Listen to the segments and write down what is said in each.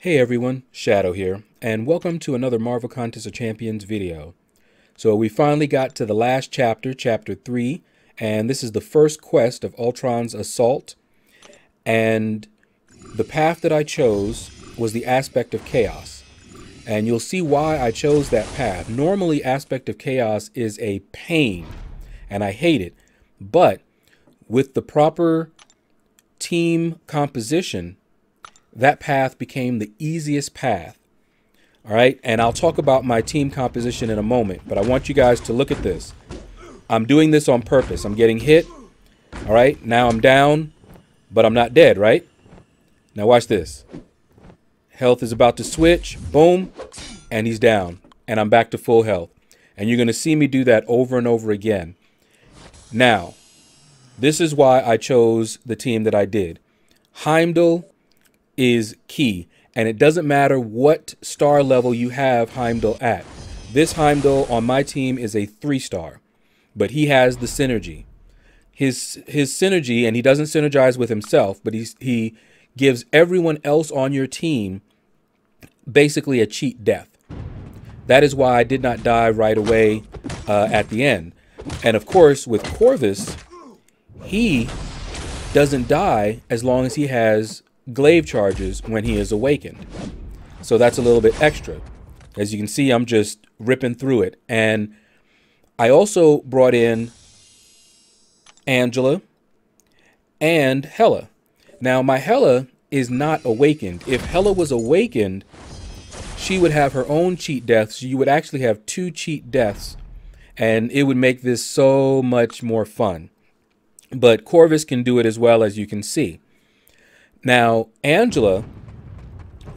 Hey everyone, Shaedow here, and welcome to another Marvel Contest of Champions video. So we finally got to the last chapter, chapter 3, and this is the first quest of Ultron's assault. And the path that I chose was the Aspect of Chaos. And you'll see why I chose that path. Normally, Aspect of Chaos is a pain, and I hate it. But with the proper team composition, that path became the easiest path. All right, and I'll talk about my team composition in a moment, but I want you guys to look at this. I'm doing this on purpose. I'm getting hit. All right, now I'm down, but I'm not dead, right? Now watch this. Health is about to switch. Boom, and he's down, and I'm back to full health. And you're going to see me do that over and over again. Now, this is why I chose the team that I did. Heimdall is key, and it doesn't matter what star level you have Heimdall at. This Heimdall on my team is a 3-star, but he has the synergy. His synergy, and he doesn't synergize with himself, but he gives everyone else on your team basically a cheat death. That is why I did not die right away at the end. And of course, with Corvus, he doesn't die as long as he has glaive charges when he is awakened. So that's a little bit extra. As you can see, I'm just ripping through it. And I also brought in Angela and Hela. Now, my Hela is not awakened. If Hela was awakened, she would have her own cheat deaths. So you would actually have 2 cheat deaths, and it would make this so much more fun. But Corvus can do it as well, as you can see. Now, Angela,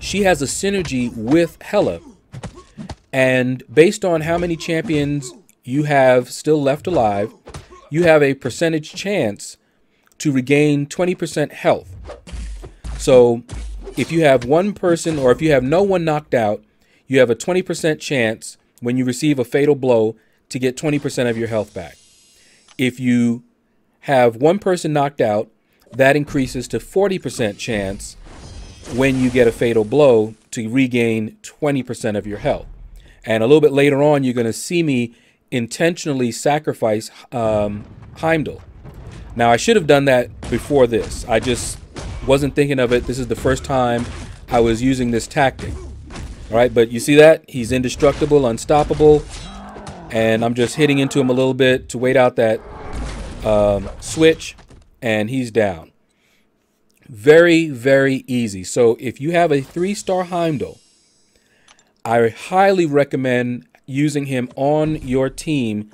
she has a synergy with Hela. And based on how many champions you have still left alive, you have a percentage chance to regain 20% health. So if you have one person, or if you have no one knocked out, you have a 20% chance when you receive a fatal blow to get 20% of your health back. If you have one person knocked out, that increases to 40% chance when you get a fatal blow to regain 20% of your health. And a little bit later on, you're going to see me intentionally sacrifice Heimdall. Now, I should have done that before this. I just wasn't thinking of it. This is the first time I was using this tactic. All right, but you see that? He's indestructible, unstoppable. And I'm just hitting into him a little bit to wait out that switch. And he's down. Very, very easy. So if you have a 3-star Heimdall, I highly recommend using him on your team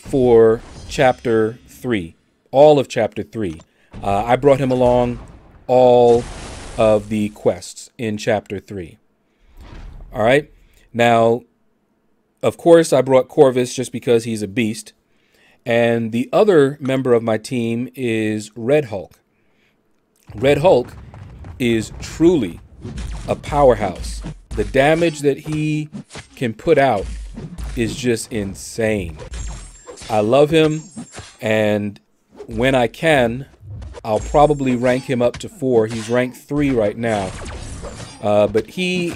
for chapter 3, all of chapter 3. I brought him along all of the quests in chapter 3. All right. Now, of course, I brought Corvus just because he's a beast. And the other member of my team is Red Hulk. Red Hulk is truly a powerhouse. The damage that he can put out is just insane. I love him, and when I can, I'll probably rank him up to 4. He's ranked 3 right now. But he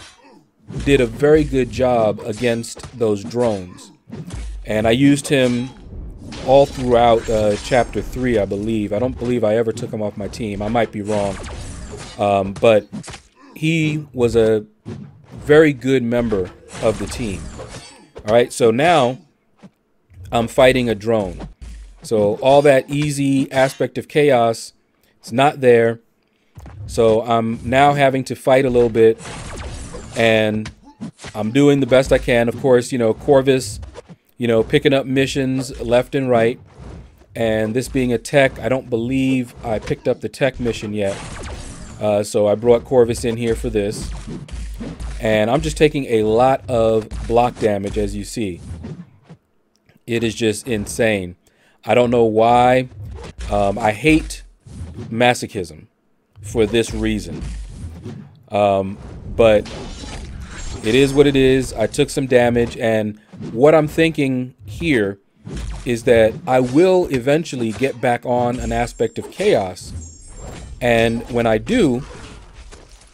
did a very good job against those drones. And I used him all throughout chapter 3, I believe. I don't believe I ever took him off my team. I might be wrong. But he was a very good member of the team. All right, so now I'm fighting a drone. So all that easy Aspect of Chaos is not there. So I'm now having to fight a little bit. And I'm doing the best I can. Of course, you know, Corvus, you know, picking up missions left and right. And this being a tech, I don't believe I picked up the tech mission yet. So I brought Corvus in here for this. And I'm just taking a lot of block damage, as you see. It is just insane. I don't know why. I hate masochism for this reason. But it is what it is. I took some damage, and what I'm thinking here is that I will eventually get back on an Aspect of Chaos. And when I do,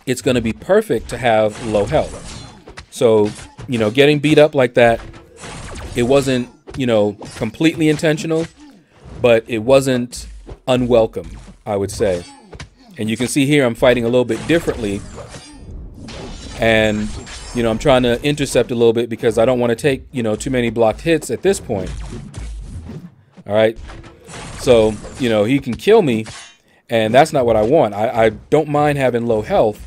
it's going to be perfect to have low health. So, you know, getting beat up like that, it wasn't, you know, completely intentional, but it wasn't unwelcome, I would say. And you can see here I'm fighting a little bit differently. And, you know, I'm trying to intercept a little bit because I don't want to take, you know, too many blocked hits at this point. All right. So, you know, he can kill me, and that's not what I want. I don't mind having low health,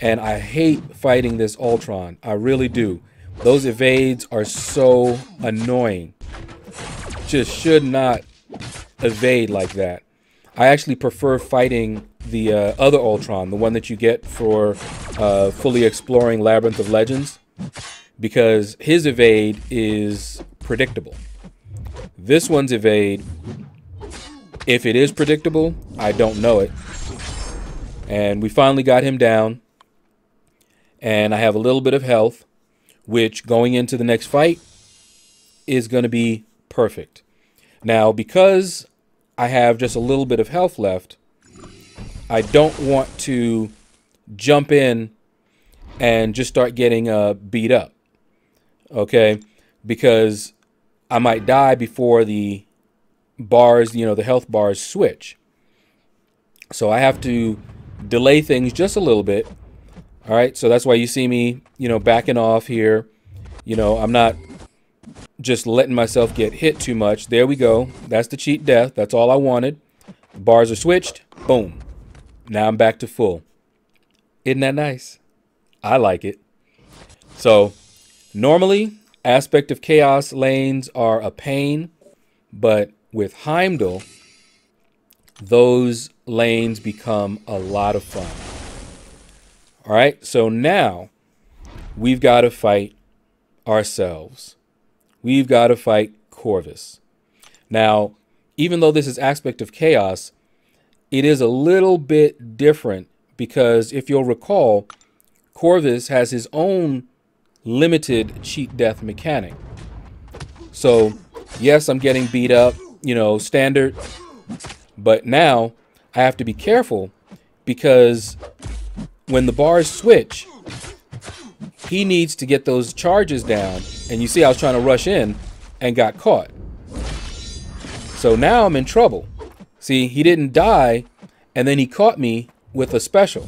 and I hate fighting this Ultron. I really do. Those evades are so annoying. Just should not evade like that. I actually prefer fighting the other Ultron, the one that you get for fully exploring Labyrinth of Legends, because his evade is predictable. This one's evade, if it is predictable, I don't know it. And we finally got him down, and I have a little bit of health, which going into the next fight is going to be perfect. Now, because I have just a little bit of health left, I don't want to jump in and just start getting beat up, okay? Because I might die before the bars, you know, the health bars switch. So I have to delay things just a little bit. All right, so that's why you see me, you know, backing off here. You know, I'm not just letting myself get hit too much. There we go. That's the cheat death. That's all I wanted. The bars are switched. Boom. Now I'm back to full. Isn't that nice? I like it. So normally, Aspect of Chaos lanes are a pain, but with Heimdall, those lanes become a lot of fun. All right, so now we've got to fight ourselves. We've got to fight Corvus. Now, even though this is Aspect of Chaos, it is a little bit different because if you'll recall, Corvus has his own limited cheat death mechanic. So, yes, I'm getting beat up, you know, standard, but now I have to be careful because when the bars switch, he needs to get those charges down. And you see I was trying to rush in and got caught. So now I'm in trouble. See, he didn't die, and then he caught me with a special.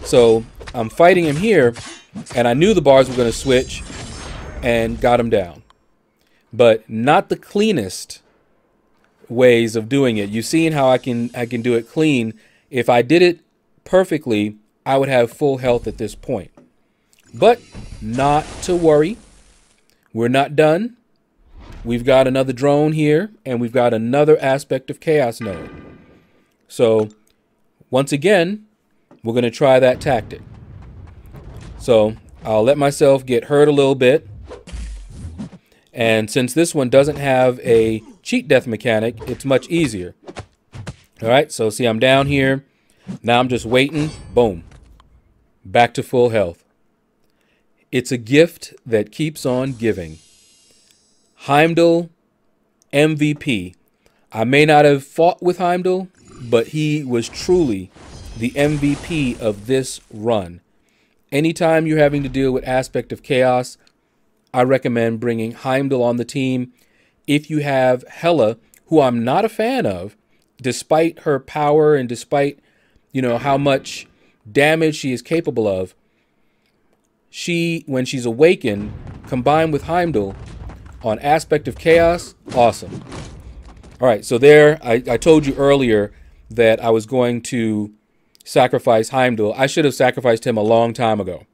So I'm fighting him here, and I knew the bars were going to switch and got him down. But not the cleanest ways of doing it. You've seen how I can do it clean. If I did it perfectly, I would have full health at this point. But not to worry. We're not done. We've got another drone here, and we've got another Aspect of Chaos node. So once again, we're going to try that tactic. So I'll let myself get hurt a little bit. And since this one doesn't have a cheat death mechanic, it's much easier. All right, so see, I'm down here. Now I'm just waiting. Boom. Back to full health. It's a gift that keeps on giving. Heimdall MVP. I may not have fought with Heimdall, but he was truly the MVP of this run. Anytime you're having to deal with Aspect of Chaos, I recommend bringing Heimdall on the team. If you have Hela, who I'm not a fan of, despite her power and despite, you know, how much damage she is capable of, she, when she's awakened, combined with Heimdall on Aspect of Chaos, awesome. All right, so there, I told you earlier that I was going to sacrifice Heimdall. I should have sacrificed him a long time ago.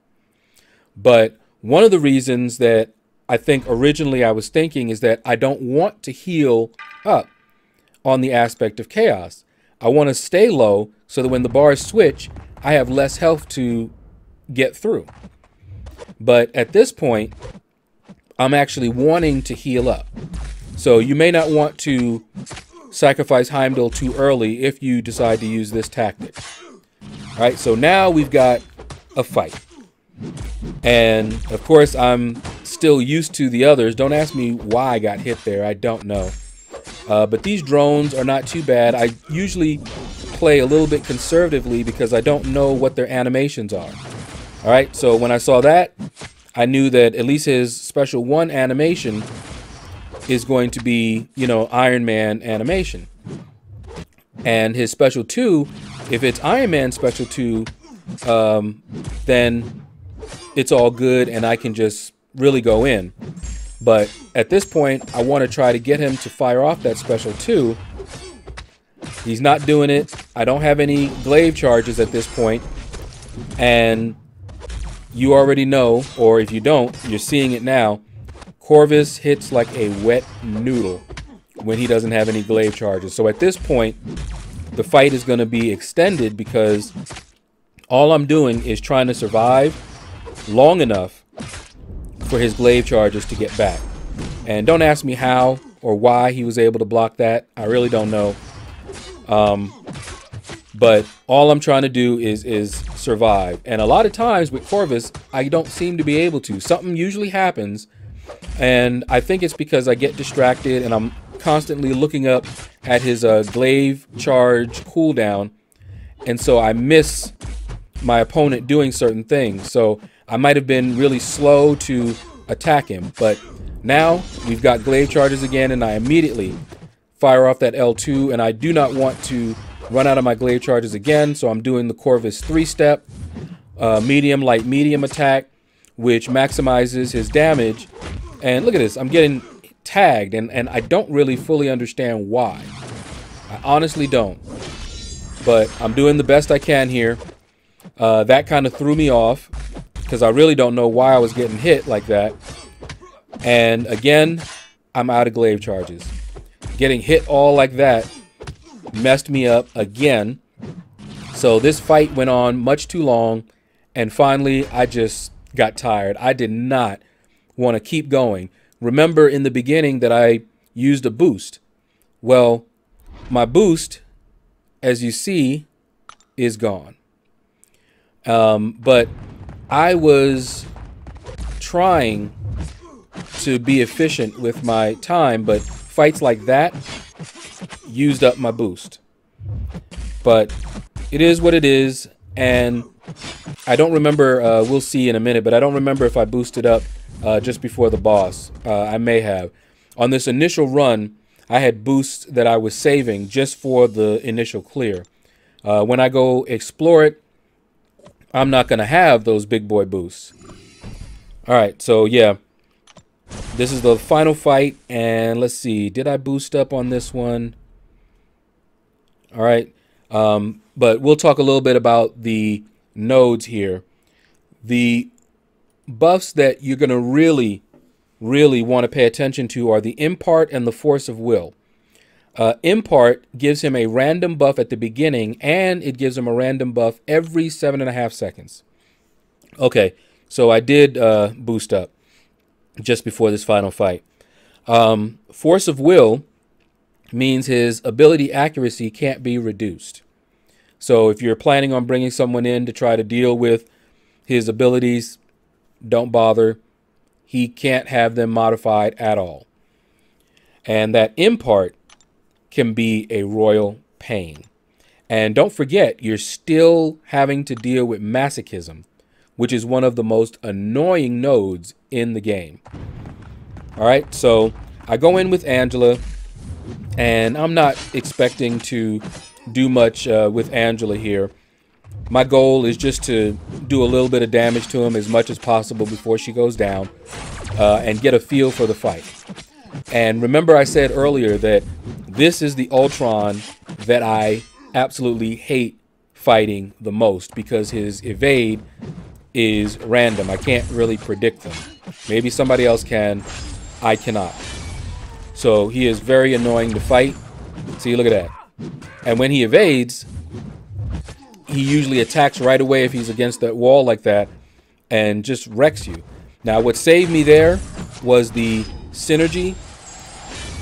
But one of the reasons that I think originally I was thinking is that I don't want to heal up on the Aspect of Chaos. I want to stay low so that when the bars switch, I have less health to get through. But at this point, I'm actually wanting to heal up. So you may not want to sacrifice Heimdall too early if you decide to use this tactic. All right, so now we've got a fight. And of course, I'm still used to the others. Don't ask me why I got hit there. I don't know. But these drones are not too bad. I usually play a little bit conservatively because I don't know what their animations are. All right, so when I saw that, I knew that at least his special 1 animation is going to be, you know, Iron Man animation. And his special 2, if it's Iron Man special 2, then it's all good and I can just really go in. But at this point, I want to try to get him to fire off that special 2. He's not doing it. I don't have any glaive charges at this point. And you already know, or if you don't, you're seeing it now. Corvus hits like a wet noodle when he doesn't have any glaive charges. So at this point, the fight is going to be extended because all I'm doing is trying to survive long enough for his glaive charges to get back. And don't ask me how or why he was able to block that. I really don't know. But all I'm trying to do is survive. And a lot of times with Corvus, I don't seem to be able to. Something usually happens. And I think it's because I get distracted and I'm constantly looking up at his glaive charge cooldown. And so I miss my opponent doing certain things. So I might have been really slow to attack him. But now we've got glaive charges again and I immediately fire off that L2. And I do not want to run out of my glaive charges again. So I'm doing the Corvus 3-step, medium, light, medium attack, which maximizes his damage. And look at this, I'm getting tagged and I don't really fully understand why. I honestly don't. But I'm doing the best I can here. That kind of threw me off because I really don't know why I was getting hit like that. And again, I'm out of glaive charges. Getting hit all like that messed me up again. So this fight went on much too long. And finally, I just got tired. I did not want to keep going. Remember in the beginning that I used a boost. Well, my boost, as you see, is gone. But I was trying to be efficient with my time, but fights like that used up my boost. But it is what it is, and I don't remember, we'll see in a minute, but I don't remember if I boosted up just before the boss. I may have. On this initial run, I had boosts that I was saving just for the initial clear. When I go explore it, I'm not going to have those big boy boosts. All right, so yeah, this is the final fight, and let's see, did I boost up on this one? All right, but we'll talk a little bit about the nodes here. The buffs that you're going to really want to pay attention to are the Impart and the Force of Will. Impart gives him a random buff at the beginning, and it gives him a random buff every 7.5 seconds. Okay, so I did boost up just before this final fight. Force of Will means his ability accuracy can't be reduced. So if you're planning on bringing someone in to try to deal with his abilities, don't bother. He can't have them modified at all. And that Impart can be a royal pain. And don't forget, you're still having to deal with masochism, which is one of the most annoying nodes in the game. All right, so I go in with Angela, and I'm not expecting to do much with Angela here. My goal is just to do a little bit of damage to him as much as possible before she goes down, and get a feel for the fight. And remember I said earlier that this is the Ultron that I absolutely hate fighting the most because his evade is random. I can't really predict them. Maybe somebody else can. I cannot. So he is very annoying to fight. See, look at that. And when he evades, he usually attacks right away if he's against that wall like that and just wrecks you. Now, what saved me there was the synergy,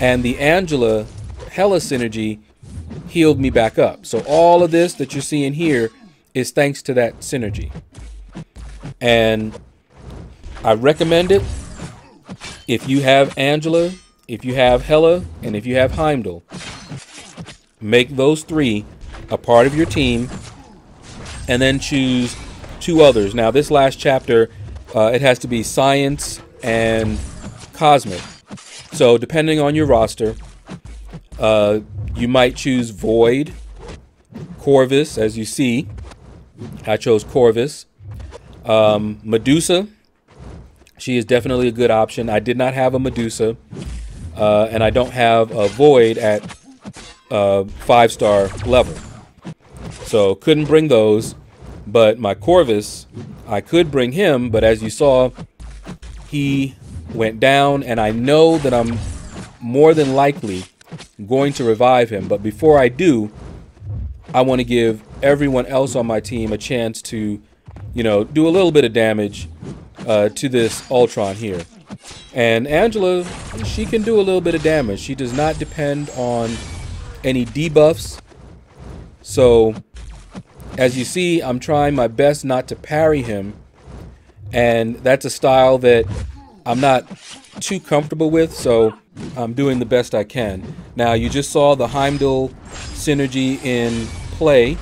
and the Angela Hela synergy healed me back up. So all of this that you're seeing here is thanks to that synergy. And I recommend it if you have Angela, if you have Hela, and if you have Heimdall. Make those three a part of your team, and then choose 2 others. Now, this last chapter, it has to be science and cosmic. So, depending on your roster, you might choose Void, Corvus, as you see. I chose Corvus. Medusa. She is definitely a good option. I did not have a Medusa, and I don't have a Void at 5-star level. So couldn't bring those, but my Corvus, I could bring him, but as you saw, he went down, and I know that I'm more than likely going to revive him. But before I do, I want to give everyone else on my team a chance to, you know, do a little bit of damage to this Ultron here. And Angela, she can do a little bit of damage. She does not depend on any debuffs. So, as you see, I'm trying my best not to parry him. And that's a style that I'm not too comfortable with, so I'm doing the best I can. Now, you just saw the Heimdall synergy in play.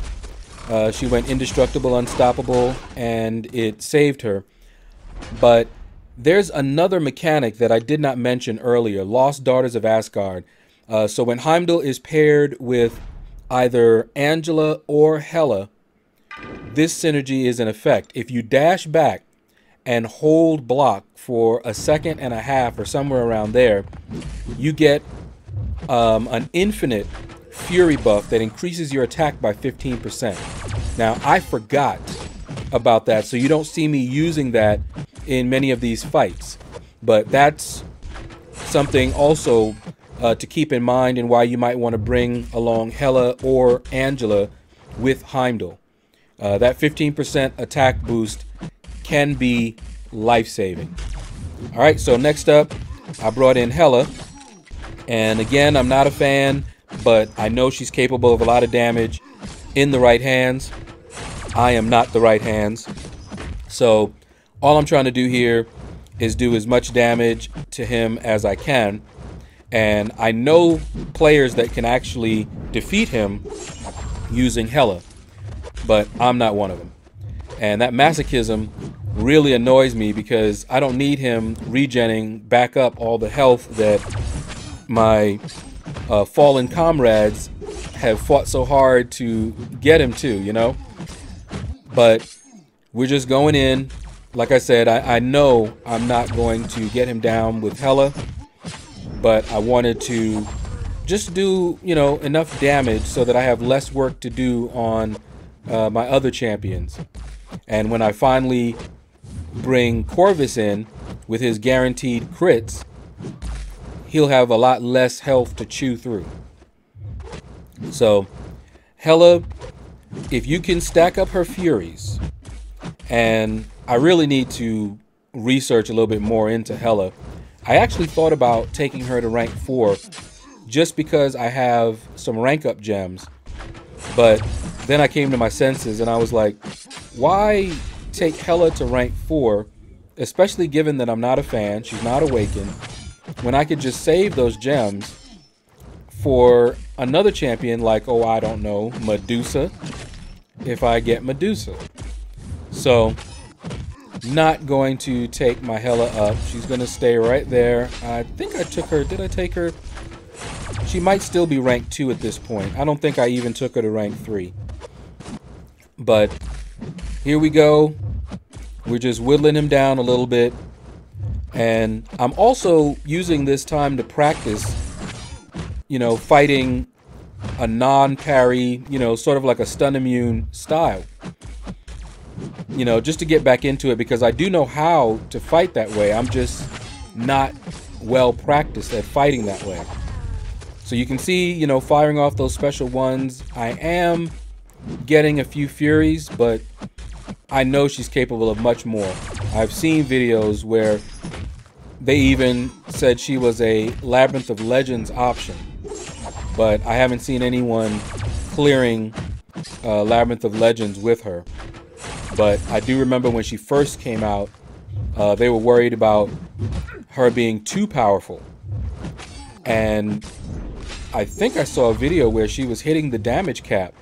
She went indestructible, unstoppable, and it saved her. But there's another mechanic that I did not mention earlier, Lost Daughters of Asgard. So when Heimdall is paired with either Angela or Hela, this synergy is in effect. If you dash back and hold block for 1.5 seconds or somewhere around there, you get an infinite fury buff that increases your attack by 15%. Now, I forgot about that, so you don't see me using that in many of these fights. But that's something also to keep in mind, and why you might want to bring along Hela or Angela with Heimdall. That 15% attack boost can be life-saving. All right, so next up, I brought in Hela. And again, I'm not a fan, but I know she's capable of a lot of damage in the right hands. I am not the right hands. So all I'm trying to do here is do as much damage to him as I can. And I know players that can actually defeat him using Hela, but I'm not one of them. And that masochism really annoys me, because I don't need him regenning back up all the health that my fallen comrades have fought so hard to get him to, you know? But we're just going in. Like I said, I know I'm not going to get him down with Hela, but I wanted to just do, you know, enough damage so that I have less work to do on my other champions. And when I finally bring Corvus in with his guaranteed crits, he'll have a lot less health to chew through. So Hela, if you can stack up her furies, and I really need to research a little bit more into Hela. I actually thought about taking her to rank 4 just because I have some rank up gems. But then I came to my senses and I was like, why take Hela to rank 4, especially given that I'm not a fan, she's not awakened, when I could just save those gems for another champion like, oh, I don't know, Medusa, if I get Medusa. So, not going to take my Hela up. She's going to stay right there. I think I took her. Did I take her? She might still be rank 2 at this point. I don't think I even took her to rank 3. But here we go. We're just whittling him down a little bit. And I'm also using this time to practice, you know, fighting a non-parry, you know, sort of like a stun immune style. You know, just to get back into it, because I do know how to fight that way. I'm just not well practiced at fighting that way. So you can see, you know, firing off those special ones, I am getting a few furies, but I know she's capable of much more. I've seen videos where they even said she was a Labyrinth of Legends option, but I haven't seen anyone clearing Labyrinth of Legends with her. But I do remember when she first came out, they were worried about her being too powerful. And I think I saw a video where she was hitting the damage cap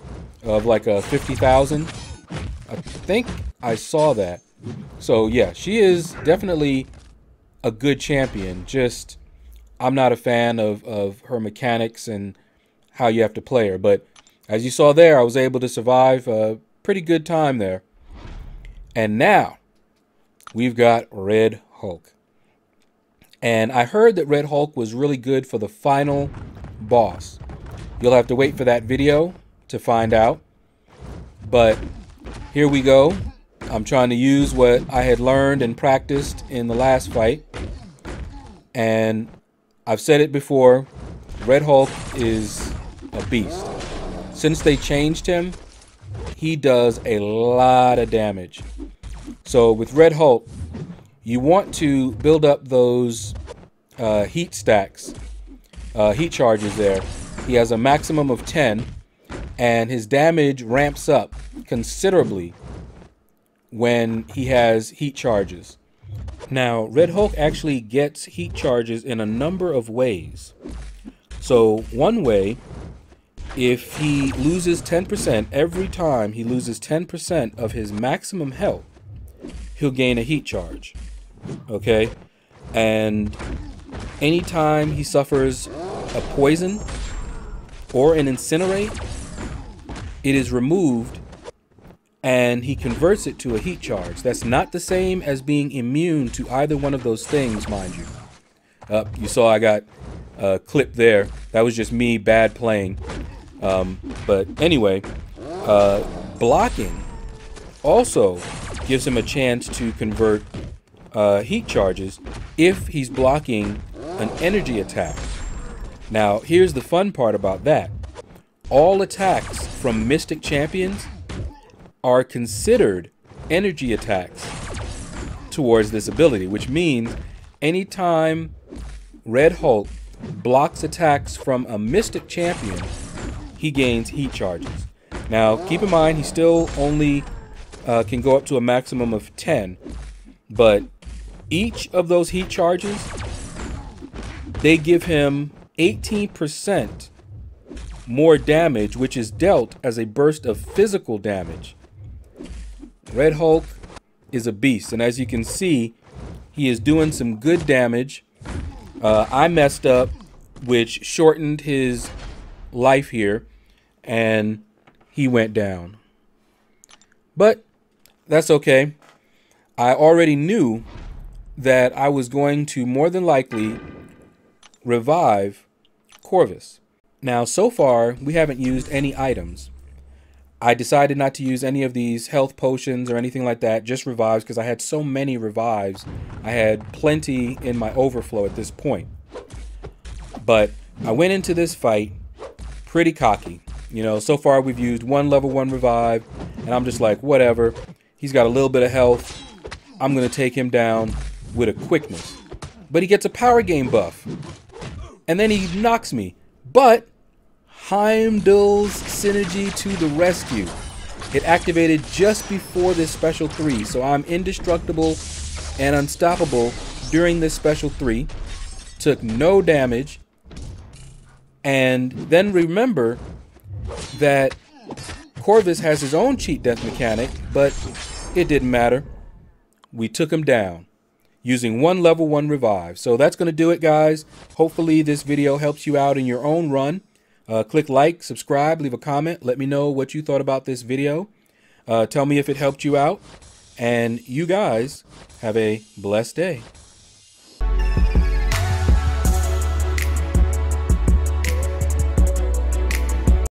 of like a 50,000. I think I saw that. So yeah, she is definitely a good champion. Just I'm not a fan of her mechanics and how you have to play her. But as you saw there, I was able to survive a pretty good time there. And now we've got Red Hulk. And I heard that Red Hulk was really good for the final boss. You'll have to wait for that video to find out. But here we go. I'm trying to use what I had learned and practiced in the last fight. And I've said it before, Red Hulk is a beast. Since they changed him, he does a lot of damage. So with Red Hulk, you want to build up those heat stacks, heat charges there. He has a maximum of 10, and his damage ramps up considerably when he has heat charges. Now, Red Hulk actually gets heat charges in a number of ways. So one way, if he loses 10%, every time he loses 10% of his maximum health, he'll gain a heat charge. Okay? And anytime he suffers a poison or an incinerate, it is removed and he converts it to a heat charge. That's not the same as being immune to either one of those things, mind you. You saw I got a clip there. That was just me bad playing. But anyway, blocking also gives him a chance to convert heat charges if he's blocking an energy attack. Now, here's the fun part about that. All attacks from Mystic Champions are considered energy attacks towards this ability, which means anytime Red Hulk blocks attacks from a Mystic Champion, he gains heat charges. Now, keep in mind, he still only can go up to a maximum of 10, but each of those heat charges, they give him 18% more damage, which is dealt as a burst of physical damage. Red Hulk is a beast, and as you can see, he is doing some good damage. I messed up, which shortened his life here, and he went down. But that's okay. I already knew that I was going to more than likely revive Corvus. Now, so far, we haven't used any items. I decided not to use any of these health potions or anything like that, just revives, because I had so many revives. I had plenty in my overflow at this point. But I went into this fight pretty cocky. You know, so far we've used one level 1 revive, and I'm just like, whatever. He's got a little bit of health. I'm going to take him down with a quickness. But he gets a power game buff. And then he knocks me. But Heimdall's synergy to the rescue. It activated just before this special 3, so I'm indestructible and unstoppable during this special 3. Took no damage. And then remember that Corvus has his own cheat death mechanic, but it didn't matter. We took him down using one level 1 revive. So that's going to do it, guys. Hopefully this video helps you out in your own run. Click like, subscribe, leave a comment. Let me know what you thought about this video. Tell me if it helped you out. And you guys have a blessed day.